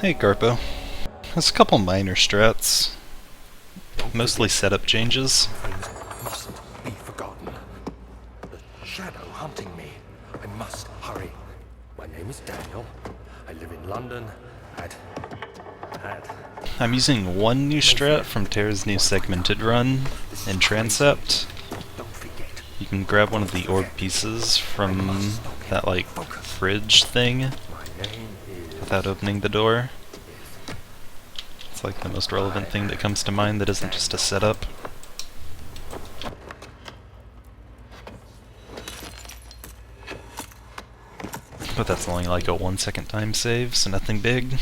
Hey Garpo. There's a couple minor strats, mostly setup changes. Things mustn't be forgotten. The shadow hunting me. I must hurry. My name is Daniel. I live in London at I'm using one new strat from Terra's new segmented run in Transept. Don't forget. You can grab one of the orb pieces from that like fridge thing My name is without opening the door. It's like the most relevant thing that comes to mind that isn't just a setup. But that's only like a 1 second time save, so nothing big.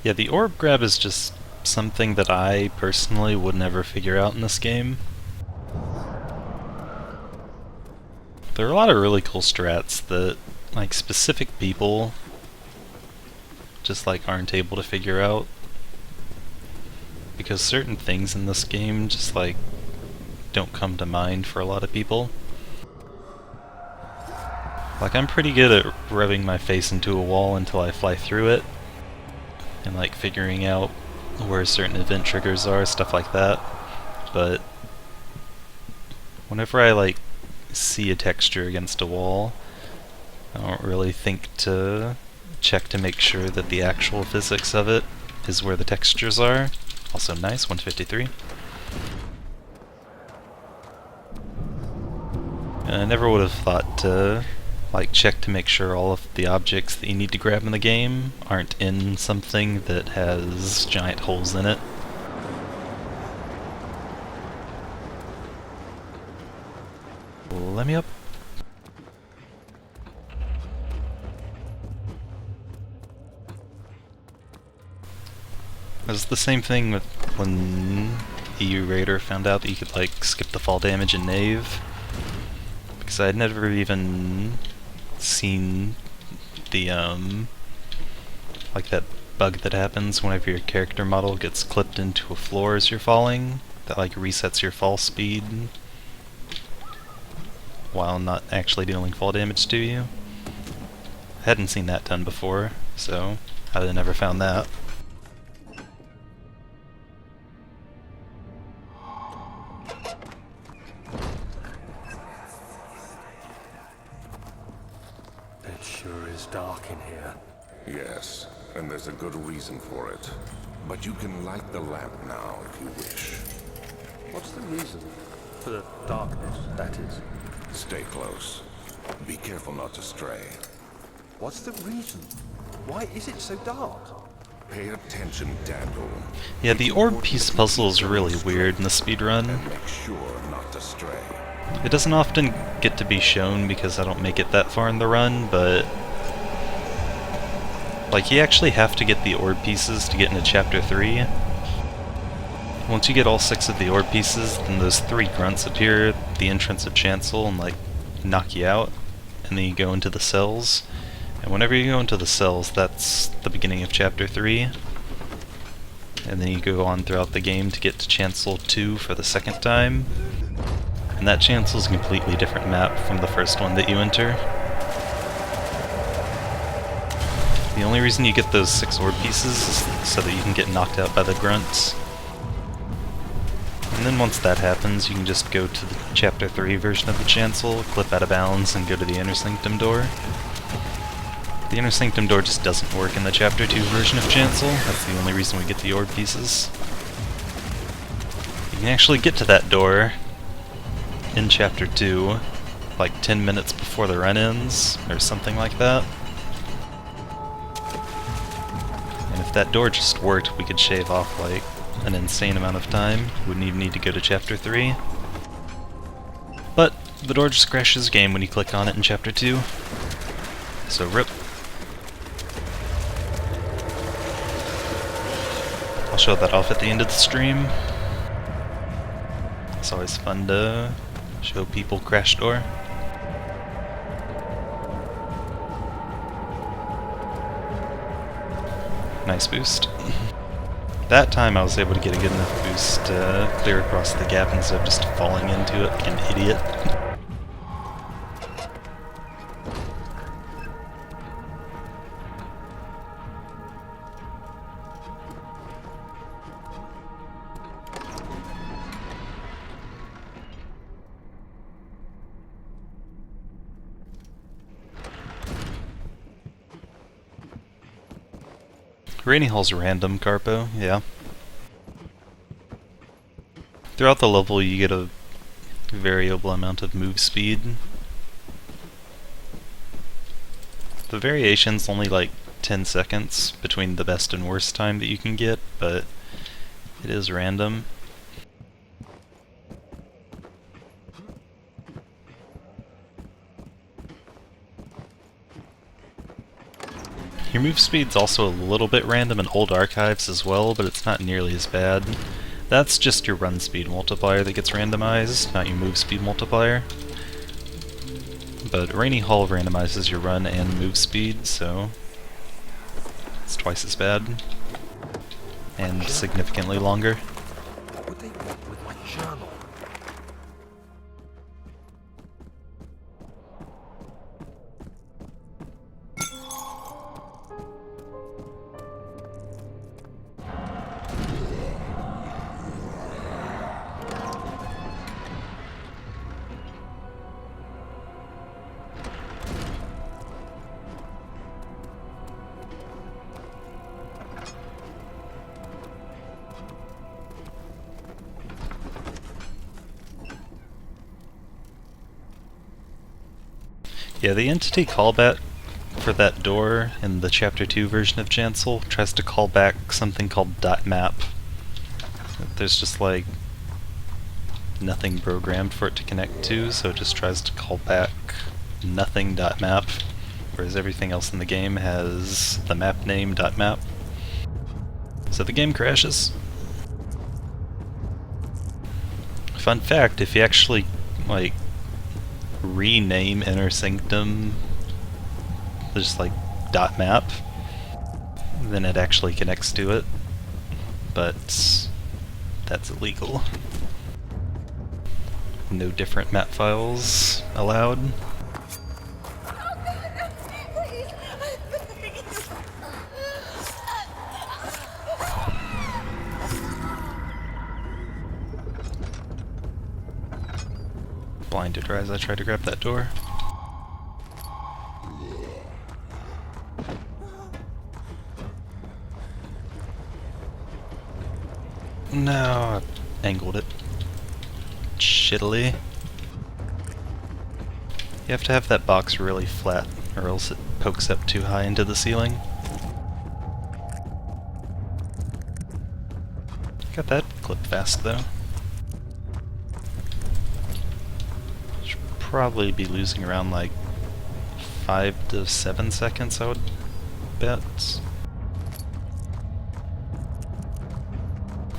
Yeah, the orb grab is just something that I personally would never figure out in this game. There are a lot of really cool strats that, like, specific people just, like, aren't able to figure out. Because certain things in this game just, like, don't come to mind for a lot of people. Like, I'm pretty good at rubbing my face into a wall until I fly through it. And like figuring out where certain event triggers are, stuff like that. But whenever I like see a texture against a wall, I don't really think to check to make sure that the actual physics of it is where the textures are. Also nice, 153. And I never would have thought to like check to make sure all of the objects that you need to grab in the game aren't in something that has giant holes in it. Let me up. It was the same thing with when EU Raider found out that you could like skip the fall damage in Nave. Because I had never even seen the like that bug that happens whenever your character model gets clipped into a floor as you're falling, that like resets your fall speed while not actually dealing fall damage to you. I hadn't seen that done before, so I had never found that. It sure is dark in here. Yes, and there's a good reason for it. But you can light the lamp now if you wish. What's the reason for the darkness, that is? Stay close. Be careful not to stray. What's the reason? Why is it so dark? Pay attention, Daniel. Yeah, the orb piece puzzle is really weird in the speedrun. And make sure not to stray. It doesn't often get to be shown because I don't make it that far in the run, but like you actually have to get the orb pieces to get into chapter 3. Once you get all 6 of the orb pieces, then those 3 grunts appear at the entrance of Chancel and like knock you out, and then you go into the cells. And whenever you go into the cells, that's the beginning of chapter 3. And then you go on throughout the game to get to Chancel 2 for the second time. And that Chancel's a completely different map from the first one that you enter. The only reason you get those 6 orb pieces is so that you can get knocked out by the grunts. And then once that happens, you can just go to the chapter 3 version of the Chancel, clip out of bounds, and go to the Inner Sanctum door. The Inner Sanctum door just doesn't work in the chapter 2 version of Chancel. That's the only reason we get the orb pieces. You can actually get to that door in chapter 2, like 10 minutes before the run ends, or something like that. And if that door just worked, we could shave off like an insane amount of time. Wouldn't even need to go to chapter 3. But the door just crashes the game when you click on it in chapter 2. So rip. show that off at the end of the stream. It's always fun to show people Crash Door. Nice boost. That time I was able to get a good enough boost to clear across the gap instead of just falling into it like an idiot. Rainy Hall's random, Carpo, yeah. Throughout the level you get a variable amount of move speed. The variation's only like 10 seconds between the best and worst time that you can get, but it is random. Your move speed's also a little bit random in old archives as well, but it's not nearly as bad. That's just your run speed multiplier that gets randomized, not your move speed multiplier. But Rainy Hall randomizes your run and move speed, so it's twice as bad. And significantly longer. What would they want with my journal? Yeah, the entity callback for that door in the Chapter 2 version of Chancel tries to call back something called .map. There's just like nothing programmed for it to connect to, so it just tries to call back nothing .map, whereas everything else in the game has the map name .map. So the game crashes. Fun fact, if you actually like rename Inner Sanctum just like .map, then it actually connects to it, but that's illegal. No different map files allowed. Blinded her as I try to grab that door. No, I angled it shittily. You have to have that box really flat, or else it pokes up too high into the ceiling. Got that clipped fast though. Should probably be losing around like 5 to 7 seconds, I would bet.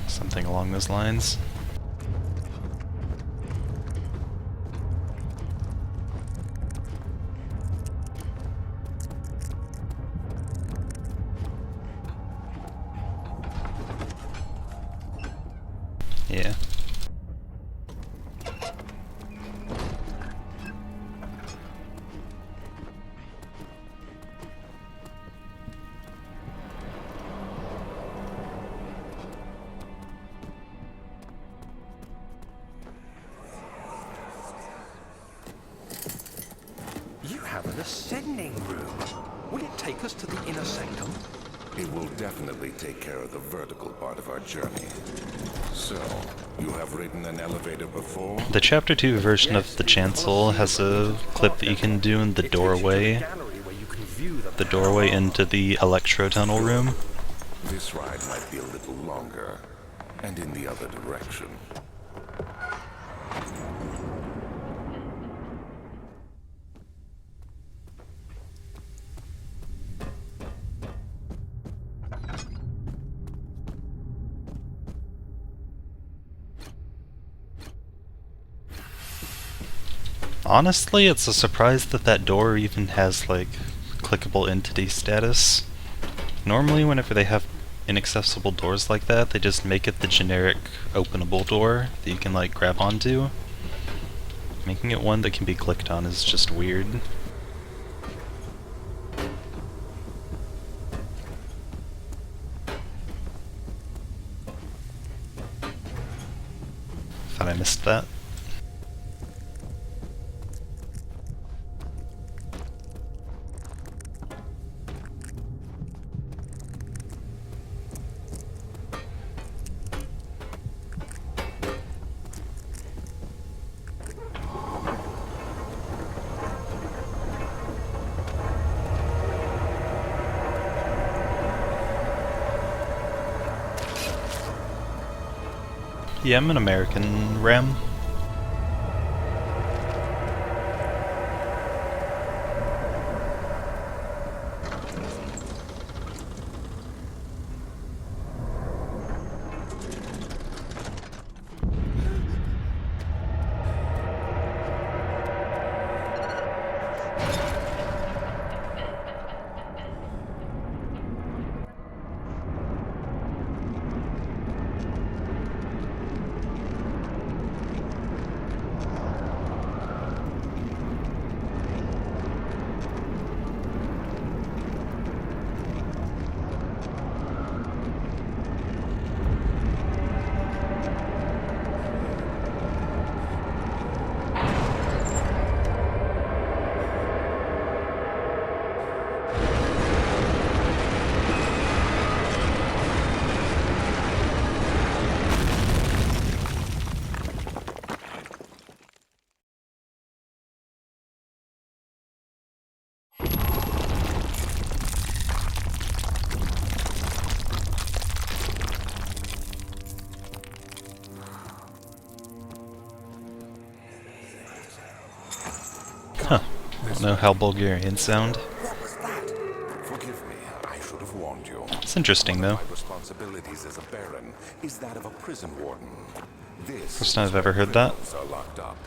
Something along those lines. Yeah. You have an ascending room. Will it take us to the inner sanctum? It will definitely take care of the vertical part of our journey. So, you have ridden an elevator before? The Chapter 2 version of the Chancel has a clip that you can do in the doorway. The doorway into the Electro Tunnel room. This ride might be a little longer, and in the other direction. Honestly, it's a surprise that that door even has, like, clickable entity status. Normally, whenever they have inaccessible doors like that, they just make it the generic openable door that you can, like, grab onto. Making it one that can be clicked on is just weird. Thought I missed that. Yeah, I'm an American Ram. Huh. I don't know how Bulgarians sound. What was that? Forgive me, I should have warned you. It's interesting, though. My responsibilities as a baron is that of a prison warden. This First time is I've ever where heard that. criminals are locked up.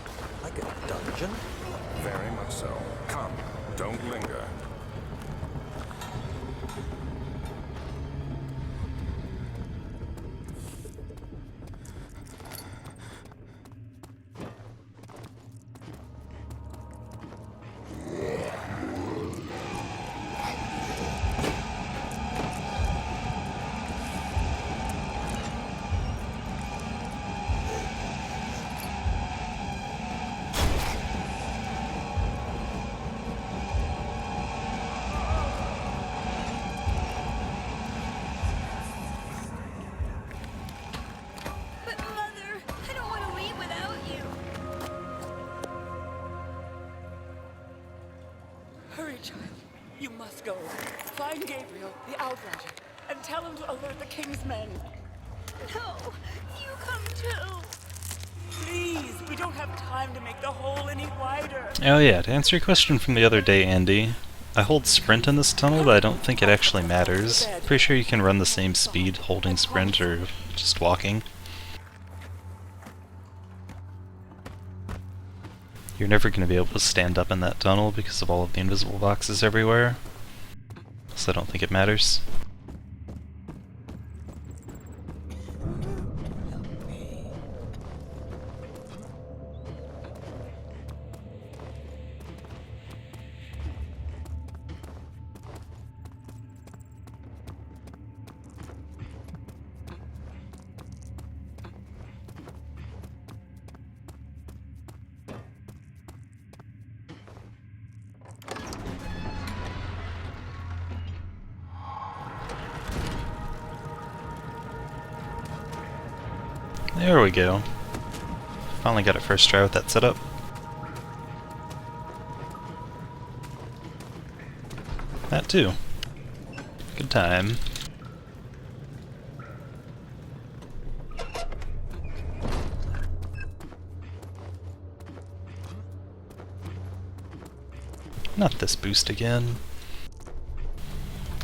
Like a dungeon? Very much so. Come, don't linger. But Mother, I don't want to leave without you. Hurry, child. You must go. Find Gabriel, the Outrider, and tell him to alert the King's men. No, you come too. Please, we don't have time to make the hole any wider. Oh yeah, to answer your question from the other day, Andy, I hold sprint in this tunnel, but I don't think it actually matters. Pretty sure you can run the same speed holding sprint or just walking. You're never going to be able to stand up in that tunnel because of all of the invisible boxes everywhere, so I don't think it matters. There we go. Finally got it first try with that setup. That too. Good time. Not this boost again.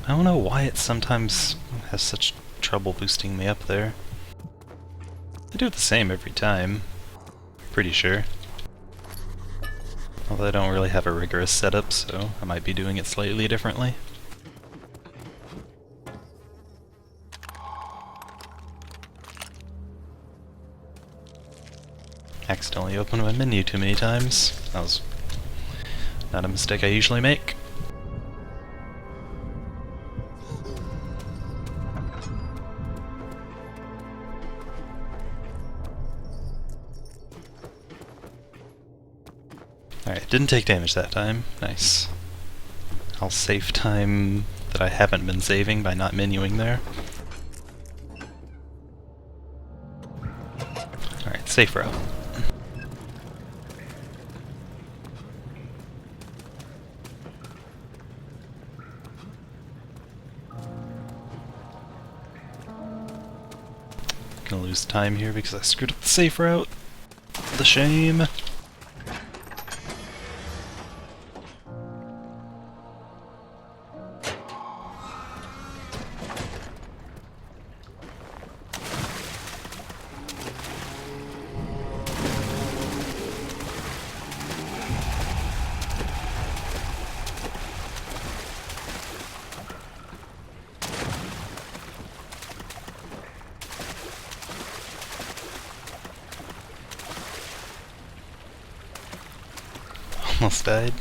I don't know why it sometimes has such trouble boosting me up there. I do it the same every time. Pretty sure. Although I don't really have a rigorous setup, so I might be doing it slightly differently. Accidentally opened my menu too many times. That was not a mistake I usually make. Alright, didn't take damage that time. Nice. I'll save time that I haven't been saving by not menuing there. Alright, safe route. Gonna lose time here because I screwed up the safe route. The shame. Almost died.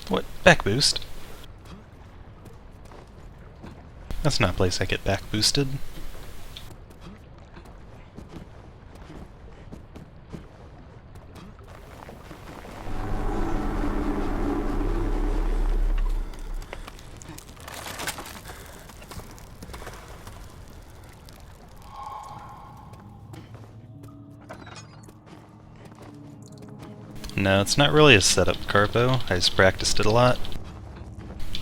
What? Back boost? That's not a place I get back boosted. No, it's not really a setup carpo. I just practiced it a lot.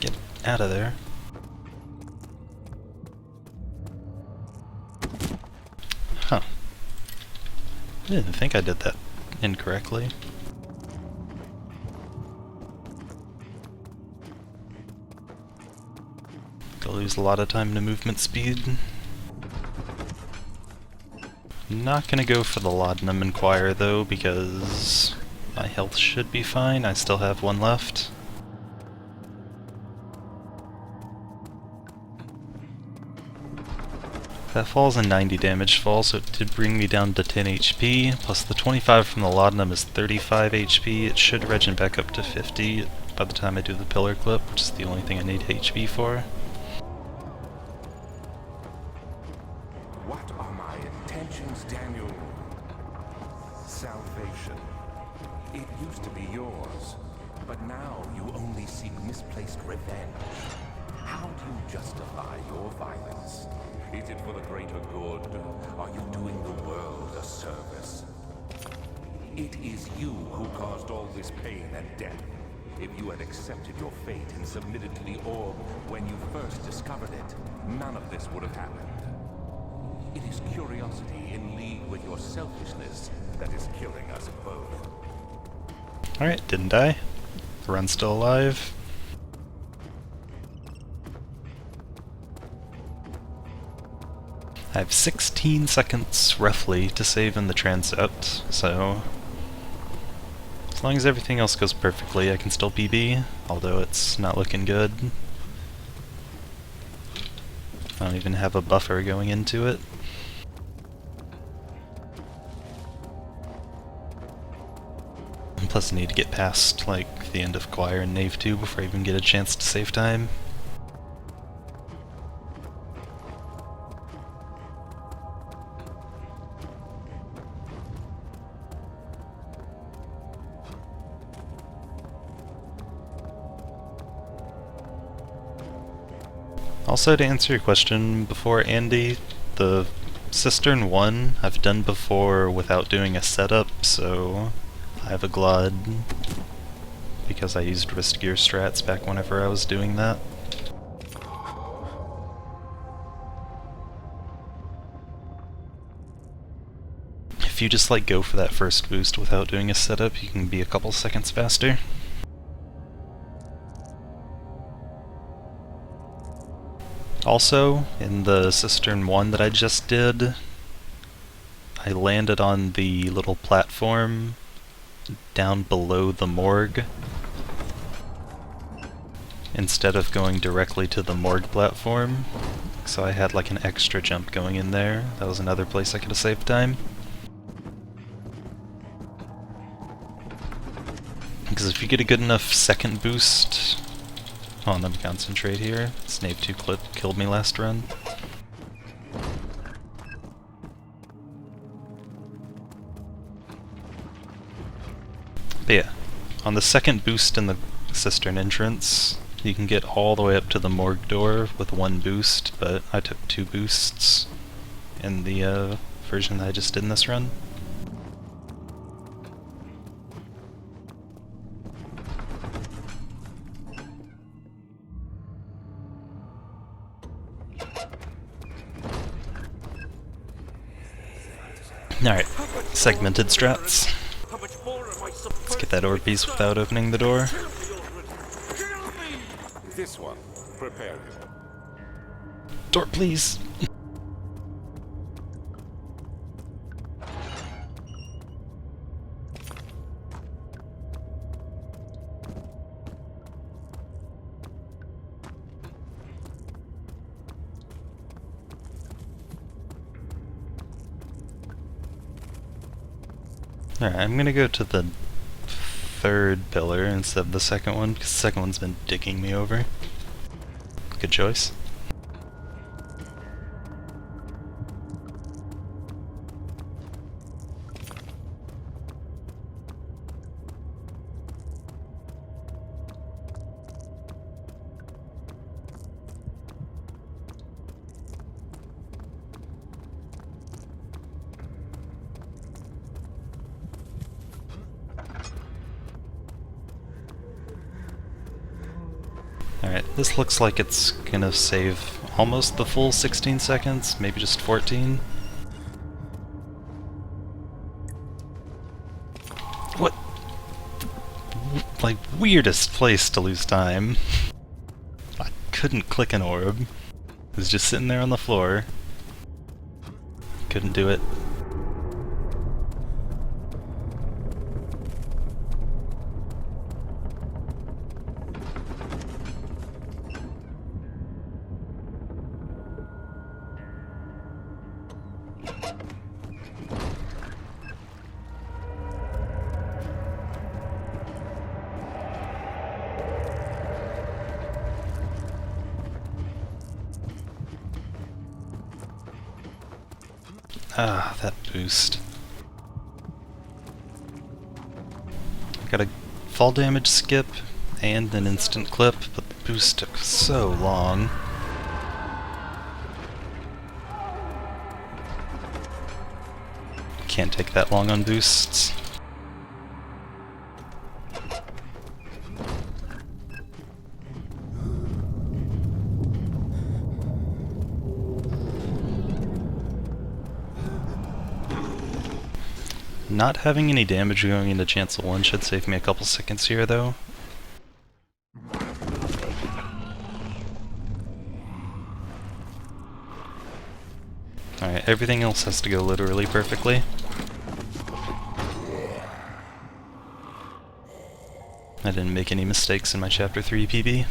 Get out of there. Huh. I didn't think I did that incorrectly. Gonna lose a lot of time to movement speed. Not gonna go for the Laudanum Inquire though, because my health should be fine. I still have one left. That fall's a 90 damage fall, so it did bring me down to 10 HP, plus the 25 from the Laudanum is 35 HP. It should regen back up to 50 by the time I do the Pillar Clip, which is the only thing I need HP for. What are my intentions, Daniel? Salvation. It used to be yours, but now you only seek misplaced revenge. How do you justify your violence? Is it for the greater good? Are you doing the world a service? It is you who caused all this pain and death. If you had accepted your fate and submitted to the orb when you first discovered it, none of this would have happened. It is curiosity in league with your selfishness that is killing us both. Alright, didn't die. The run's still alive. I have 16 seconds, roughly, to save in the transept, so as long as everything else goes perfectly, I can still PB, although it's not looking good. I don't even have a buffer going into it. And plus I need to get past, like, the end of Choir and Nave 2 before I even get a chance to save time. Also, to answer your question before, Andy, the Cistern 1 I've done before without doing a setup, so I have a Glod because I used wrist gear strats back whenever I was doing that. if you just like go for that first boost without doing a setup, you can be a couple seconds faster. Also, in the Cistern 1 that I just did, I landed on the little platform down below the morgue instead of going directly to the morgue platform, so I had like an extra jump going in there. That was another place I could have saved time. Because if you get a good enough second boost... Oh, let me concentrate here. Snave 2 clip killed me last run. But yeah, on the second boost in the Cistern entrance, you can get all the way up to the morgue door with one boost, but I took 2 boosts in the version that I just did in this run. Alright, segmented strats. Let's get that orb piece without opening the door. This one. Prepare him. Door, please! Alright, I'm gonna go to the third pillar instead of the second one, because the second one's been dicking me over. Good choice. Alright, this looks like it's gonna save almost the full 16 seconds, maybe just 14. What? Like, weirdest place to lose time. I couldn't click an orb. It was just sitting there on the floor. Couldn't do it. Ah, that boost. Got a fall damage skip and an instant clip, but the boost took so long. Can't take that long on boosts. Not having any damage going into Chancel 1 should save me a couple seconds here, though. Alright, everything else has to go literally perfectly. I didn't make any mistakes in my Chapter 3 PB.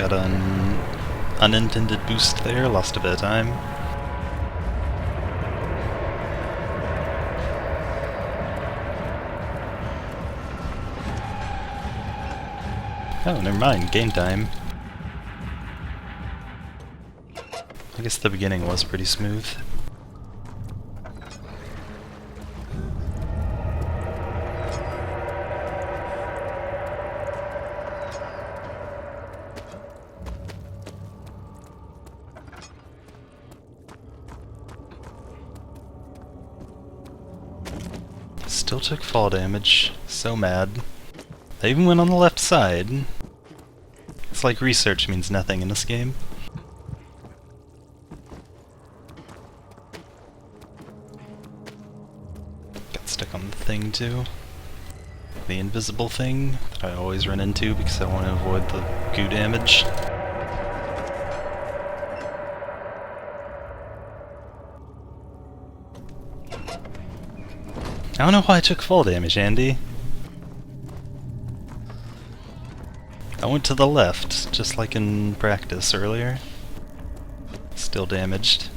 got an unintended boost there, lost a bit of time. Oh, never mind, game time. I guess the beginning was pretty smooth. Still took fall damage. So mad. They even went on the left side. It's like research means nothing in this game. Got stuck on the thing too. The invisible thing that I always run into because I want to avoid the goo damage. I don't know why I took fall damage, Andy. I went to the left, just like in practice earlier. Still damaged.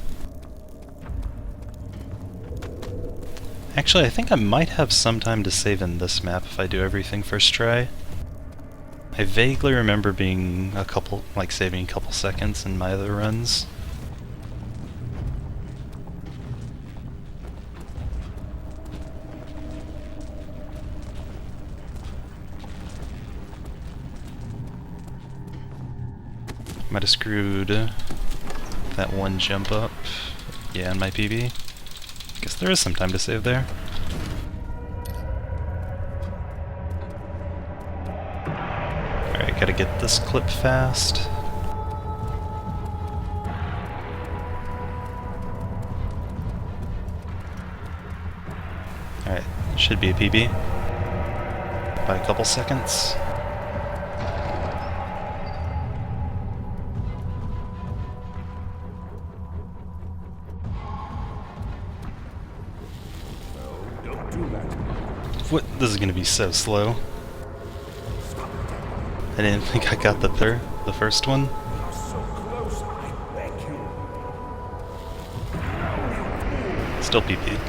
Actually, I think I might have some time to save in this map if I do everything first try. I vaguely remember being saving a couple seconds in my other runs. Might have screwed that one jump up. Yeah, in my PB. Guess there is some time to save there. Alright, gotta get this clip fast. Alright, should be a PB. By a couple seconds. What? This is gonna be so slow. I didn't think I got the first one. Still PP.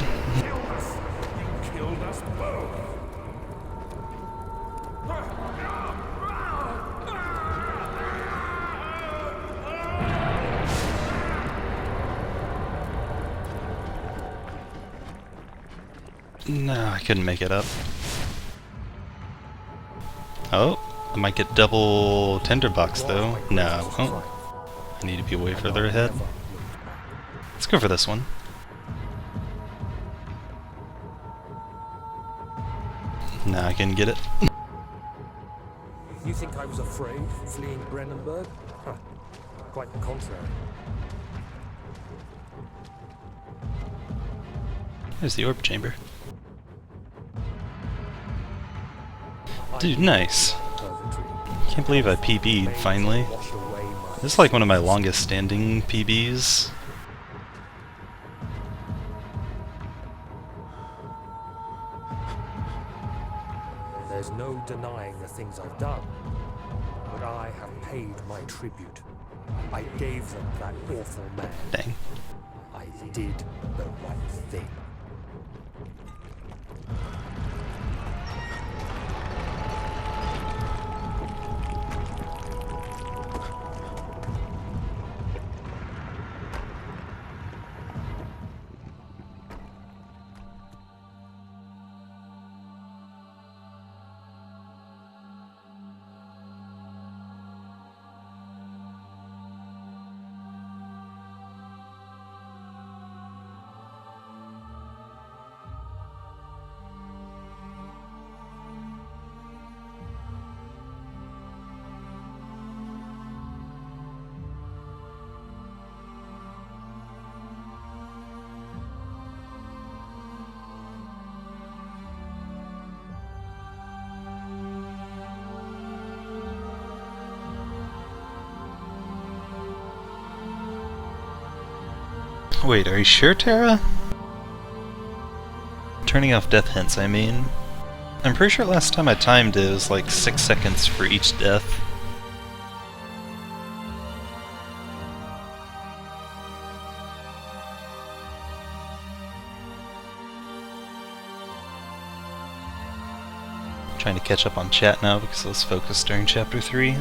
No, I couldn't make it up. Oh, I might get double tinderbox though. No, oh, I need to be way further ahead. Let's go for this one. No, I couldn't get it. You think I was afraid fleeing Brennenburg? Huh. Quite the contrary. There's the orb chamber. Dude, nice. Can't believe I PB'd finally. This is like one of my longest standing PBs. There's no denying the things I've done, but I have paid my tribute. I gave them that awful man. Dang. I did the right thing. Wait, are you sure, Tara? Turning off death hints, I mean. I'm pretty sure last time I timed it was like 6 seconds for each death. Trying to catch up on chat now because I was focused during Chapter 3.